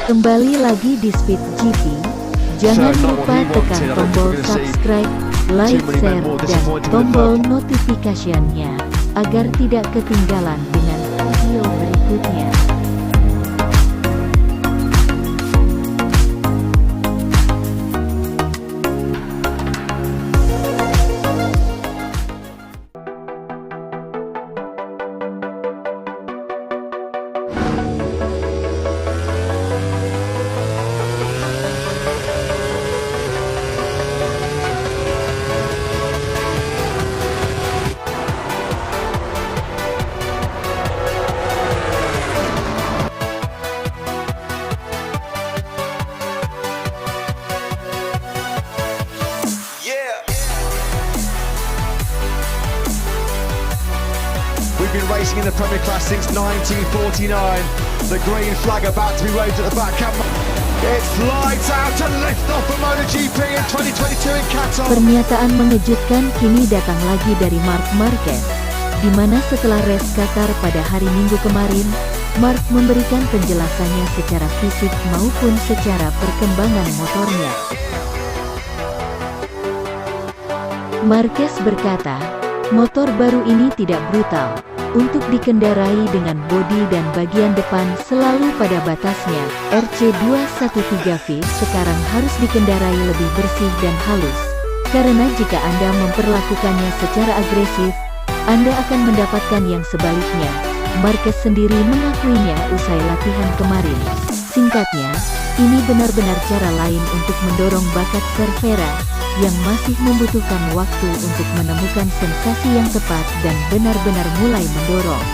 Kembali lagi di Speed GP. Jangan lupa tekan tombol subscribe, like, share, dan tombol notifikasinya agar tidak ketinggalan dengan video berikutnya. We've been racing in the Premier Class since 1949. The green flag about to be waved at the back. It's lights out to lift off for MotoGP in 2022 in Qatar. Pernyataan mengejutkan kini datang lagi dari Marc Marquez, di mana setelah race Qatar pada hari Minggu kemarin, Marc memberikan penjelasannya secara fisik maupun secara perkembangan motornya. Marquez berkata, motor baru ini tidak brutal untuk dikendarai dengan bodi dan bagian depan selalu pada batasnya. RC213V sekarang harus dikendarai lebih bersih dan halus, karena jika Anda memperlakukannya secara agresif, Anda akan mendapatkan yang sebaliknya. Marquez sendiri mengakuinya usai latihan kemarin. Singkatnya, ini benar-benar cara lain untuk mendorong bakat Cervera yang masih membutuhkan waktu untuk menemukan sensasi yang tepat dan benar-benar mulai mendorong.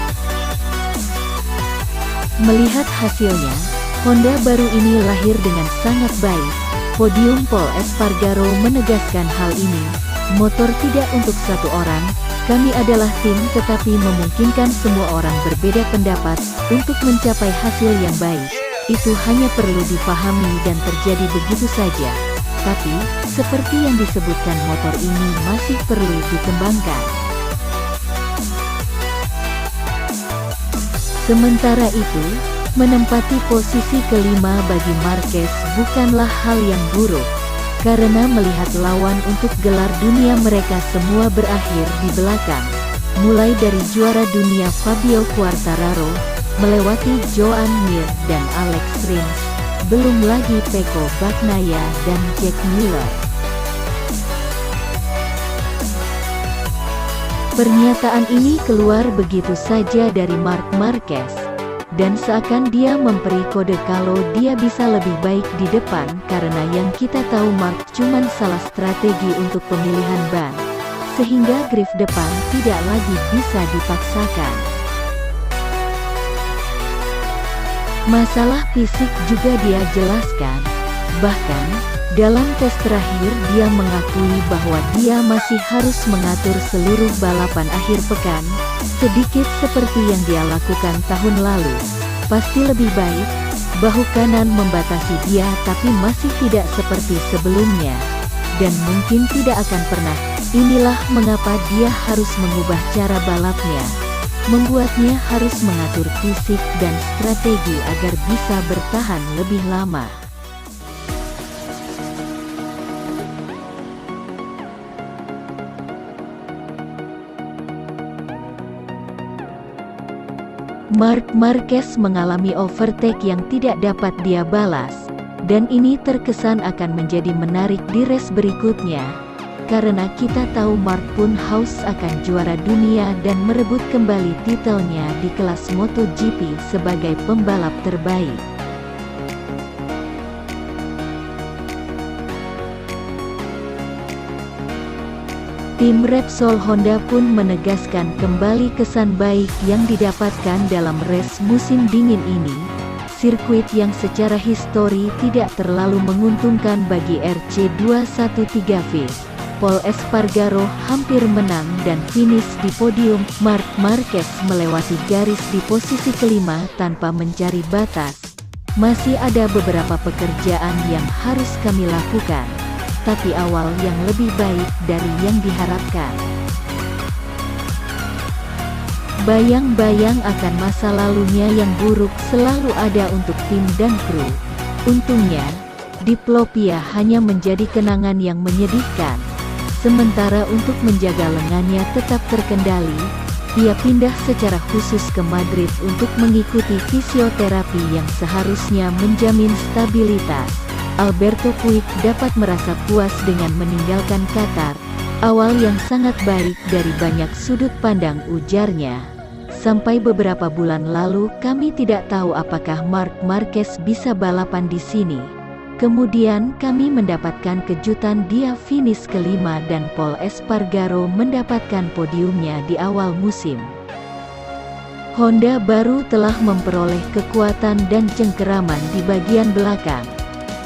Melihat hasilnya, Honda baru ini lahir dengan sangat baik. Podium Pol Espargaro menegaskan hal ini. Motor tidak untuk satu orang, kami adalah tim tetapi memungkinkan semua orang berbeda pendapat untuk mencapai hasil yang baik. Itu hanya perlu dipahami dan terjadi begitu saja. Tapi, seperti yang disebutkan motor ini masih perlu dikembangkan. Sementara itu, menempati posisi kelima bagi Marquez bukanlah hal yang buruk, karena melihat lawan untuk gelar dunia mereka semua berakhir di belakang. Mulai dari juara dunia Fabio Quartararo, melewati Joan Mir dan Alex Rins, belum lagi Pecco Bagnaia dan Jack Miller. Pernyataan ini keluar begitu saja dari Marc Marquez, dan seakan dia memberi kode kalau dia bisa lebih baik di depan karena yang kita tahu Marc cuman salah strategi untuk pemilihan ban, sehingga grip depan tidak lagi bisa dipaksakan. Masalah fisik juga dia jelaskan. Bahkan, dalam tes terakhir dia mengakui bahwa dia masih harus mengatur seluruh balapan akhir pekan, sedikit seperti yang dia lakukan tahun lalu. Pasti lebih baik, bahu kanan membatasi dia tapi masih tidak seperti sebelumnya. Dan mungkin tidak akan pernah. Inilah mengapa dia harus mengubah cara balapnya. Membuatnya harus mengatur fisik dan strategi agar bisa bertahan lebih lama. Marc Marquez mengalami overtake yang tidak dapat dia balas, dan ini terkesan akan menjadi menarik di race berikutnya. Karena kita tahu Marc pun haus akan juara dunia dan merebut kembali titelnya di kelas MotoGP sebagai pembalap terbaik. Tim Repsol Honda pun menegaskan kembali kesan baik yang didapatkan dalam race musim dingin ini. Sirkuit yang secara histori tidak terlalu menguntungkan bagi RC213V. Pol Espargaro hampir menang dan finish di podium. Marc Marquez melewati garis di posisi kelima tanpa mencari batas. Masih ada beberapa pekerjaan yang harus kami lakukan, tapi awal yang lebih baik dari yang diharapkan. Bayang-bayang akan masa lalunya yang buruk selalu ada untuk tim dan kru. Untungnya, diplopia hanya menjadi kenangan yang menyedihkan. Sementara untuk menjaga lengannya tetap terkendali, ia pindah secara khusus ke Madrid untuk mengikuti fisioterapi yang seharusnya menjamin stabilitas. Alberto Puig dapat merasa puas dengan meninggalkan Qatar. Awal yang sangat baik dari banyak sudut pandang, ujarnya. Sampai beberapa bulan lalu kami tidak tahu apakah Marc Marquez bisa balapan di sini. Kemudian kami mendapatkan kejutan, dia finish kelima dan Pol Espargaro mendapatkan podiumnya di awal musim. Honda baru telah memperoleh kekuatan dan cengkeraman di bagian belakang.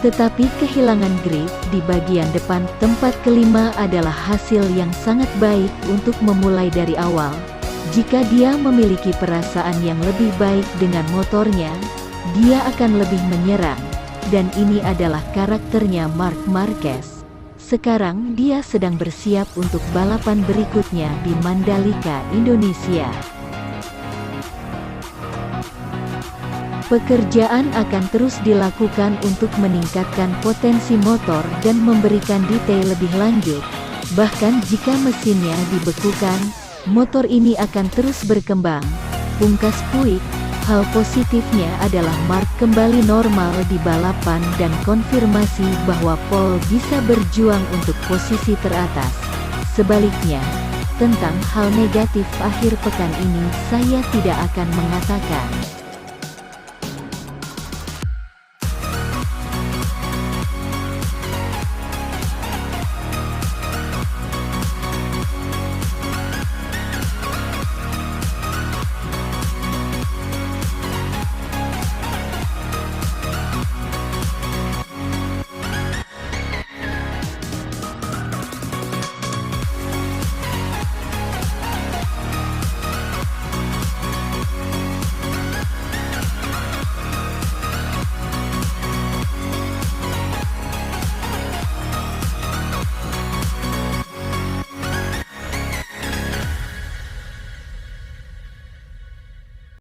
Tetapi kehilangan grip di bagian depan. Tempat kelima adalah hasil yang sangat baik untuk memulai dari awal. Jika dia memiliki perasaan yang lebih baik dengan motornya, dia akan lebih menyerang. Dan ini adalah karakternya Marc Marquez. Sekarang dia sedang bersiap untuk balapan berikutnya di Mandalika, Indonesia. Pekerjaan akan terus dilakukan untuk meningkatkan potensi motor dan memberikan detail lebih lanjut. Bahkan jika mesinnya dibekukan, motor ini akan terus berkembang, pungkas Puig. Hal positifnya adalah Marc kembali normal di balapan dan konfirmasi bahwa Pol bisa berjuang untuk posisi teratas. Sebaliknya, tentang hal negatif akhir pekan ini saya tidak akan mengatakan.